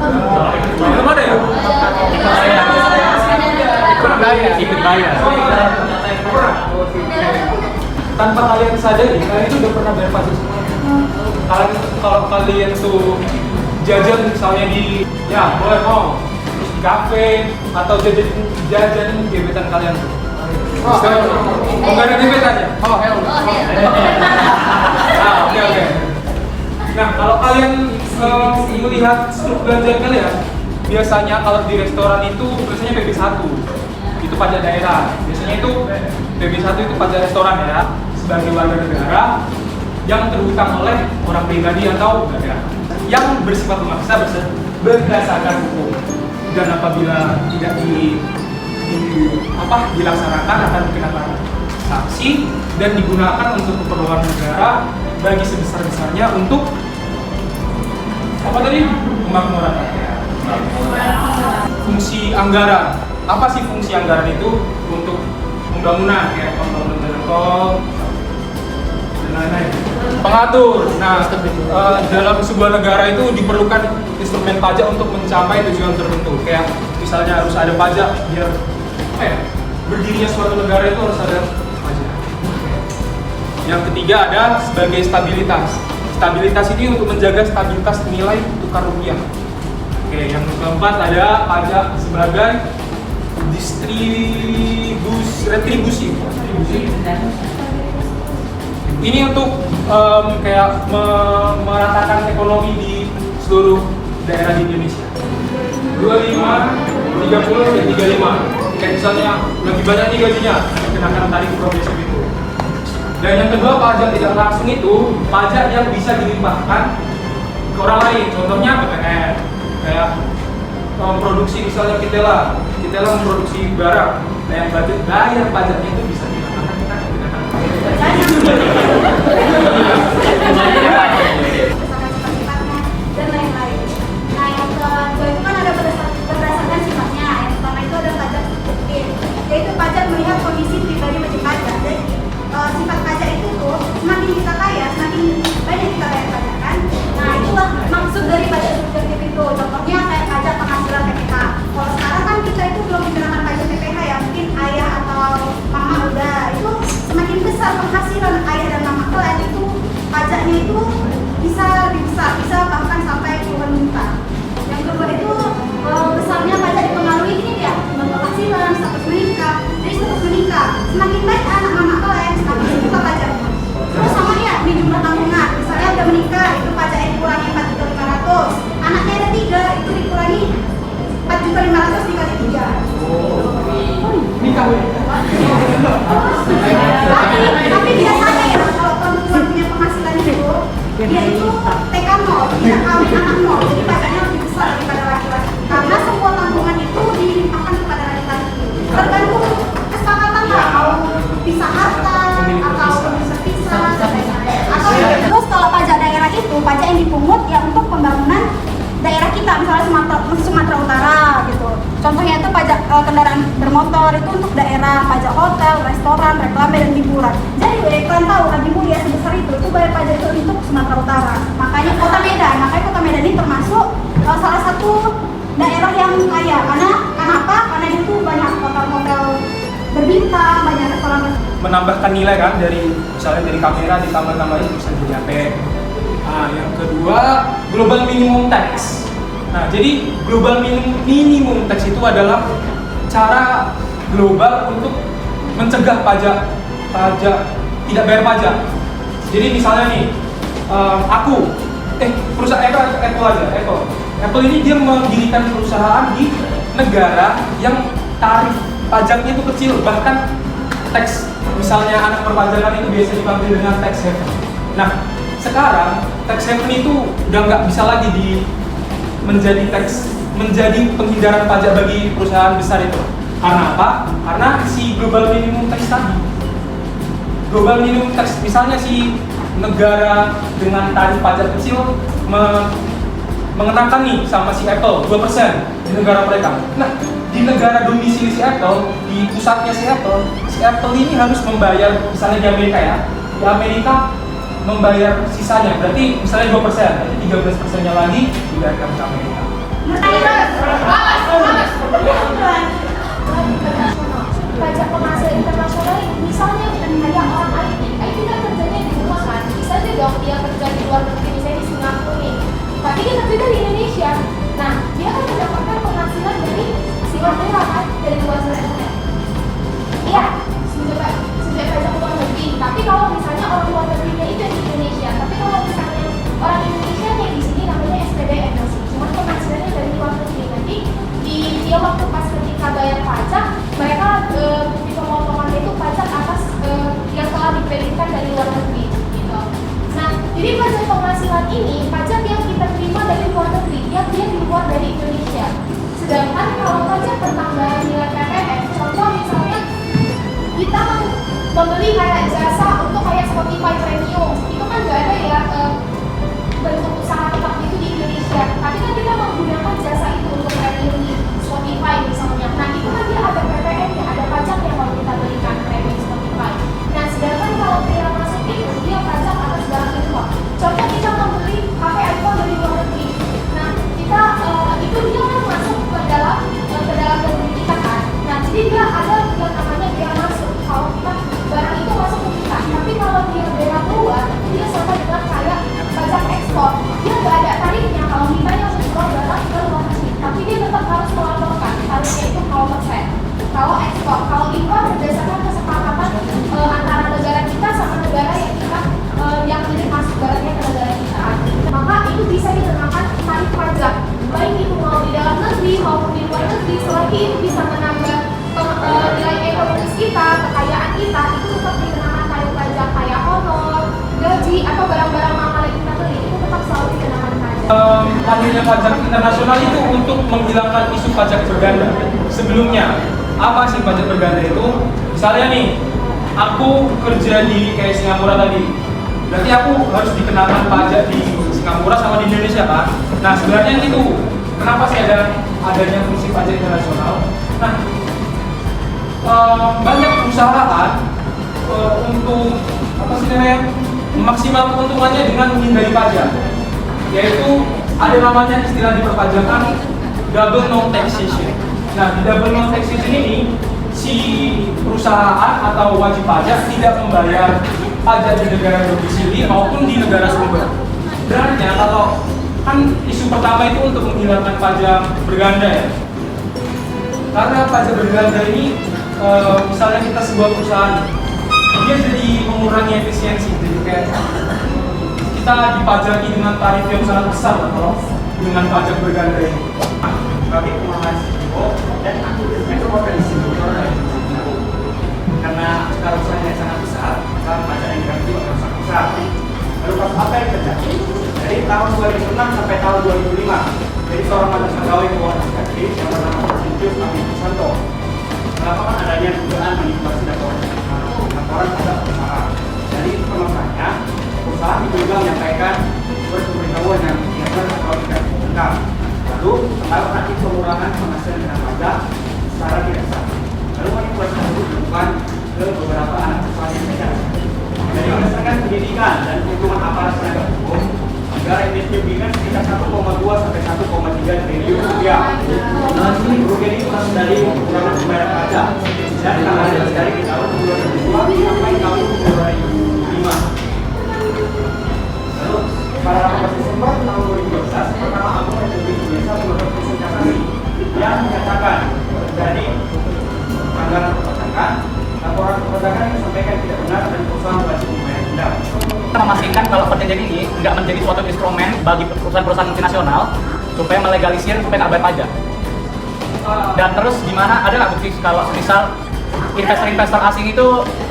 Belum ada ya? Ikut bayar. Tanpa kalian sadari, kalian itu udah pernah bayar pajak semuanya. Kalau kalian tuh jajan misalnya di boleh terus di kafe atau jajan gebetan kalian tuh. Nggak ada gebetan ya? Oke. Nah, kalau kalian melihat struktur belanjaan kalian, biasanya kalau di restoran itu biasanya PP1 itu pajak daerah. Biasanya itu PP1 itu pajak restoran ya, sebagai warga negara yang terhutang oleh orang pribadi atau negara yang bersifat memaksa berdasarkan hukum, dan apabila tidak dilaksanakan akan dikenakan sanksi dan digunakan untuk keperluan negara bagi sebesar-besarnya untuk pemakmuran rakyat. Fungsi anggaran, apa sih fungsi anggaran itu? Untuk pembangunan kayak pembangunan jalan tol dan lain-lain. Pengatur. Nah, dalam sebuah negara itu diperlukan instrumen pajak untuk mencapai tujuan tertentu. Kayak misalnya harus ada pajak biar berdirinya suatu negara itu harus ada pajak. Yang ketiga ada sebagai stabilitas. Stabilitas ini untuk menjaga stabilitas nilai tukar rupiah. Oke, yang keempat ada pajak sebagai retribusi. Ini untuk meratakan ekonomi di seluruh daerah di Indonesia. 25, 30, dan 35. Kayak misalnya lebih banyak nih gajinya, dikenakan tarif progresif itu. Dan yang kedua, pajak tidak langsung itu pajak yang bisa dilimpahkan ke orang lain. Contohnya PPN, kayak produksi misalnya Kitela memproduksi barang, nah yang bayar pajaknya itu bisa dikenakan dan lain-lain. Nah, yang kedua itu kan ada berdasarkan sifatnya. Yang pertama itu ada pajak struktur, yaitu pajak melihat kondisi pribadi wajib pajak. Jadi sifat pajak itu tuh semakin kita kaya, semakin banyak kita bayar pajak kan. Nah, itulah maksud dari pajak struktur itu. Contohnya kayak pajak penghasilan PPH. Kalau sekarang kan kita itu belum dikenakan pajak PPH ya, mungkin ayah atau mama udah, itu semakin besar penghasilan ayah dan mama kalian itu pajaknya itu bisa lebih besar, bisa bahkan sampai puluhan juta. Yang kedua itu besarnya pajak dipengaruhi ini dia, penghasilan, status menikah. Jadi status menikah, semakin baik anak mama kalian, semakin suka pajaknya. Terus sama ya, di jumlah tanggungan, misalnya udah menikah, itu pajaknya dikurangi 4.500.000. Anaknya ada 3, itu dikurangi 4.500.000 dikali 3. Nikah. Tapi biasanya ya, kalau perempuan punya penghasilan itu, dia itu TK 0, tidak kawin anak 0, jadi pajaknya lebih besar daripada laki-laki. Karena semua tanggungan itu dilimpahkan kepada laki-laki. Tergantung kesepakatan lah, mau pisah harta atau bisa-pisah. Atau terus kalau pajak daerah itu, pajak yang dipungut ya untuk pembangunan daerah kita, misalnya Sumatera Utara gitu. Contohnya itu pajak kendaraan bermotor itu untuk daerah, pajak hotel, restoran, reklame dan hiburan. Jadi kalian tahu Haji Mulia sebesar itu bayar pajak itu untuk Sumatera Utara. Makanya Kota Medan ini termasuk salah satu daerah yang kaya. Karena apa? Karena itu banyak hotel-hotel berbintang, banyak restoran. Menambahkan nilai kan dari misalnya dari kamera ditambah-tambahin bisa jadi HP. Nah, yang kedua global minimum tax. Nah, jadi global minimum tax itu adalah cara global untuk mencegah tidak bayar pajak. Jadi misalnya nih, perusahaan Apple ini dia mendirikan perusahaan di negara yang tarif pajaknya itu kecil, bahkan tax misalnya anak perpajakan itu biasa dipanggil dengan tax haven. Nah, sekarang tax haven itu udah nggak bisa lagi menjadi penghindaran pajak bagi perusahaan besar itu. Karena apa? Karena si global minimum tax tadi. Global minimum tax, misalnya si negara dengan tarif pajak kecil mengenakan nih sama si Apple 2% di negara mereka. Nah, di negara domisili si Apple, di pusatnya si Apple ini harus membayar, misalnya di Amerika ya, di Amerika membayar sisanya, berarti misalnya 2%, berarti 13%-nya lagi dibayarkan ke Amerika. Pajak penghasilan internasional misalnya kayak orang IT kan kerjanya di rumah kan, bisa aja dong dia kerja di luar negeri misalnya di Singapura nih, tapi dia kerja di Indonesia. Nah dia kan mendapatkan penghasilan dari luar negeri kan, dari luar negeri. Iya, sejak pajak luar negeri. Tapi kalau misalnya orang luar negerinya itu di Indonesia, tapi kalau misalnya orang Indonesia yang di sini namanya SPDN sih, cuman penghasilannya dari luar negeri. Nanti dia waktu pas ketika bayar pajak, mereka bukti pemotongan itu pajak atas yang telah dikreditkan dari luar negeri gitu. Nah, jadi pajak penghasilan ini pajak yang kita terima dari luar negeri, yang dia di luar dari Indonesia. Sedangkan kalau pajak pertambahan nilai PPN, contoh misalnya kita membeli kayak jasa untuk kayak Spotify Premium, itu kan nggak ada ya bentuk usaha tetap itu di Indonesia, tapi kan kita menggunakan jasa itu untuk premium di Spotify misalnya. Nah itu kan dia ada PPN ya, ada pajak yang kalau kita berikan premium Spotify. Nah sedangkan kalau dia masuk itu dia pajak atas barang impor. Contoh kita membeli HP iPhone dari luar negeri. Nah kita itu dia kan masuk ke dalam negeri kita kan. Nah jadi dia ada yang namanya bea masuk kalau kita barang itu masuk ke kita. Tapi kalau dia bea keluar, dia sama dengan kayak pajak ekspor. Dia nggak ada tarifnya kalau kita yang menjual barang ke luar negeri. Tapi dia tetap harus melaporkan tarifnya itu 0%. Kalau ekspor, kalau impor berdasarkan kesepakatan antara negara kita sama negara yang kita yang ini masuk barangnya ke negara kita. Maka itu bisa dikenakan tarif pajak, baik itu mau di dalam negeri maupun di luar negeri, selagi itu bisa menambah nilai ekonomis kita, kekayaan kita, itu tetap dikenakan tarif pajak kayak honor, gaji atau barang-barang mahal yang kita beli itu tetap selalu dikenakan pajak. Hadirnya pajak internasional itu untuk menghilangkan isu pajak berganda. Sebelumnya, apa sih pajak berganda itu? Misalnya nih, aku kerja di kayak Singapura tadi, berarti aku harus dikenakan pajak di Singapura sama di Indonesia kan? Nah sebenarnya itu kenapa sih adanya fungsi pajak internasional? Nah banyak perusahaan untuk apa sih namanya memaksimalkan keuntungannya dengan menghindari pajak, yaitu ada namanya istilah di perpajakan double non taxation. Nah di double non taxation ini si perusahaan atau wajib pajak tidak membayar pajak di negara domisili maupun di negara sumber. Sebenarnya kalau kan isu pertama itu untuk menghilangkan pajak berganda ya. Karena pajak berganda ini misalnya kita sebuah perusahaan, dia jadi mengurangi efisiensi. Jadi kayak kita dipajaki dengan tarif yang sangat besar kalau dengan pajak berganda ini. Kami menghasiliskan dan aku itu potensi karena usahanya sangat besar, maka pajak yang kami juga sangat besar. Lalu apa yang terjadi? Dari tahun 2006 sampai tahun 2005, jadi seorang mantan pegawai keuangan negatif yang bernama Sintius Amin Susanto melakukan adanya dugaan manipulasi laporan pada usaha. Jadi pemakainya usaha itu juga menyampaikan pemberitahuan yang benar atau tidak lengkap. Lalu melakukan pengurangan penghasilan dengan pajak secara tidak sah. Lalu manipulasi tersebut dilakukan ke beberapa anak usaha yang beda. Jadi berdasarkan pendidikan dan keuntungan aparat penegak hukum, negara Indonesia dirugikan sekitar 1,2 sampai 1,3 triliun rupiah. Kerugian ini berasal dari pengurangan pembayaran pajak dan tanggal dari tahun 2002 sampai tahun 2005. Lalu pada 18 Desember tahun 2012, Mahkamah Agung Republik Indonesia mengeluarkan putusan kasasi yang menyatakan terjadi pelanggaran perpajakan. Laporan perpajakan yang disampaikan tidak benar dan perusahaan wajib membayar denda. Kita memastikan kalau perjanjian ini nggak menjadi suatu instrumen bagi perusahaan-perusahaan multinasional supaya melegalisir supaya nggak bayar pajak. Dan terus gimana, ada nggak bukti kalau misal investor-investor asing itu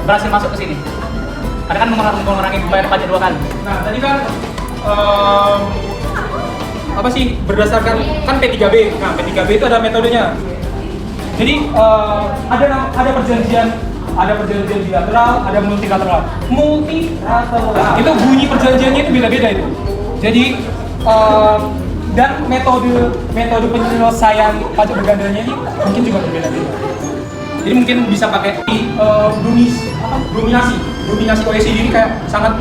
berhasil masuk ke sini? Ada kan mengurangi bayar pajak 2 kali. Nah tadi kan apa sih berdasarkan kan P3B. Nah P3B itu ada metodenya. Jadi ada perjanjian bilateral, ada multilateral. Multilateral itu bunyi perjanjiannya itu beda-beda itu. Jadi dan metode penyelesaian pajak bergandanya ini mungkin juga berbeda-beda. Jadi mungkin bisa pakai dominasi OECD ini kayak sangat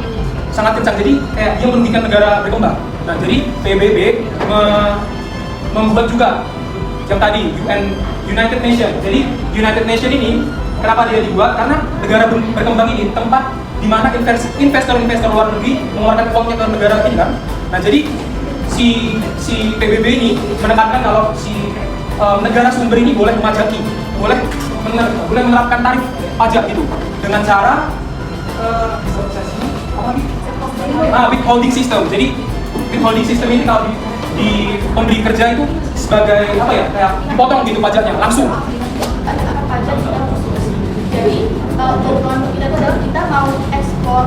kencang. Jadi kayak dia merugikan negara berkembang. Nah jadi PBB membuat juga yang tadi United Nation. Jadi United Nation ini kenapa dia dibuat? Karena negara berkembang ini tempat di mana investor-investor luar negeri mengeluarkan uangnya ke negara ini kan. Nah jadi si PBB ini menekankan kalau si negara sumber ini boleh memajaki, boleh menerapkan tarif pajak gitu dengan cara withholding system. Jadi withholding system ini kalau di pemberi kerja itu sebagai apa ya, kayak dipotong gitu pajaknya langsung. Pajak kita khusus. Jadi keuntungan kita itu adalah kita mau ekspor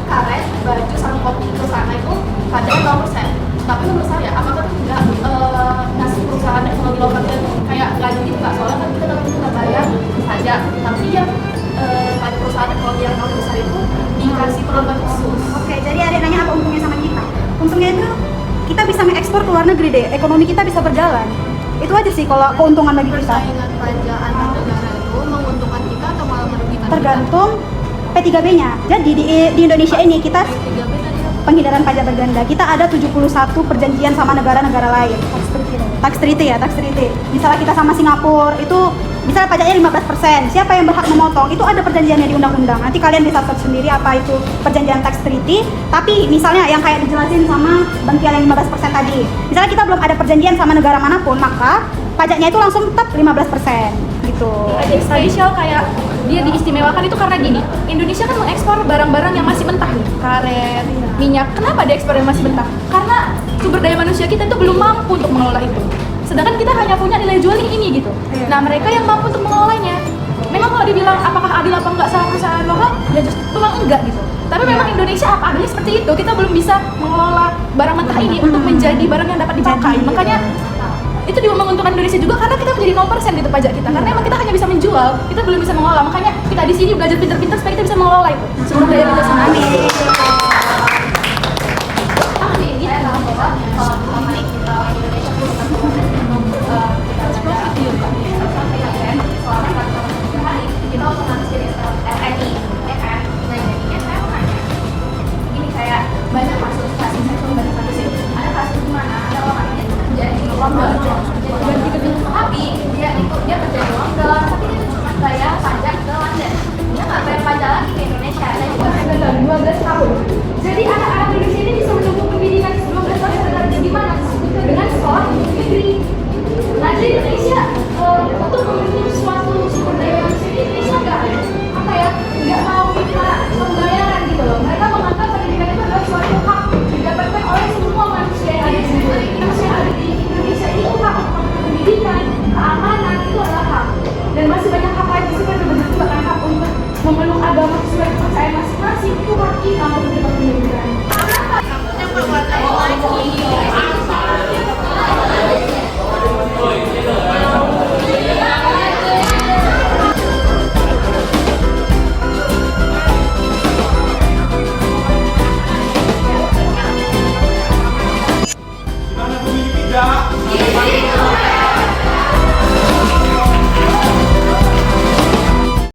karet, baju, sama kopi ke sana itu pajaknya 0%. Tapi menurut saya, apakah itu nggak ngasih perusahaan teknologi lokal kita tuh kayak nggak adil gitu, Kak? Soalnya kan kita tetap kita bayar pajak, tapi yang perusahaan teknologi yang lebih besar itu dikasih perlakuan khusus. Oke, jadi ada nanya apa untungnya sama kita? Untungnya itu kita bisa mengekspor ke luar negeri deh, ekonomi kita bisa berjalan. Itu aja sih kalau keuntungan bagi kita. Persaingan pajak antar negara itu menguntungkan kita atau malah merugikan? Tergantung P3B-nya. Jadi di Indonesia ini kita P3B tadi apa? penghindaran pajak berganda. Kita ada 71 perjanjian sama negara-negara lain. Tax treaty ya, tax treaty. Misalnya kita sama Singapura, itu misalnya pajaknya 15%. Siapa yang berhak memotong? Itu ada perjanjiannya di undang-undang. Nanti kalian bisa search sendiri apa itu perjanjian tax treaty. Tapi misalnya yang kayak dijelasin sama Bang Kian yang 15% tadi. Misalnya kita belum ada perjanjian sama negara manapun, maka pajaknya itu langsung tetap 15% gitu. Ada yang spesial kayak dia diistimewakan itu karena gini, Indonesia kan mengekspor barang-barang yang masih mentah nih, karet, minyak. Kenapa diekspor yang masih mentah? Karena sumber daya manusia kita itu belum mampu untuk mengelola itu. Sedangkan kita hanya punya nilai jual yang ini gitu. Nah mereka yang mampu untuk mengelolanya. Memang kalau dibilang apakah adil apa enggak sama perusahaan lokal, ya justru memang enggak gitu. Tapi memang Indonesia apa adanya seperti itu. Kita belum bisa mengelola barang mentah ini untuk menjadi barang yang dapat dipakai. Makanya itu juga menguntungkan Indonesia juga karena kita menjadi 0% gitu pajak kita. Karena emang kita hanya bisa menjual, kita belum bisa mengelola. Makanya kita di sini belajar pintar-pintar supaya kita bisa mengelola itu. Sumber daya kita sendiri. Kita otomatis jadi SNI, ya kan? Nah jadi saya mau nanya, ini kayak banyak kasus seksual banyak kasus ini. Ada kasus di mana ada orang yang menjadi longgar, tapi dia kerja di longgar, tapi dia cuma bayar pajak ke London. Dia nggak bayar pajak lagi ke Indonesia. Dan itu ada 12 tahun. Jadi anak-anak Indonesia ini bisa menempuh pendidikan 12 tahun di mana? Dengan sekolah negeri. Nah di Indonesia untuk memiliki suatu sumber daya manusia ini Indonesia nggak apa ya, nggak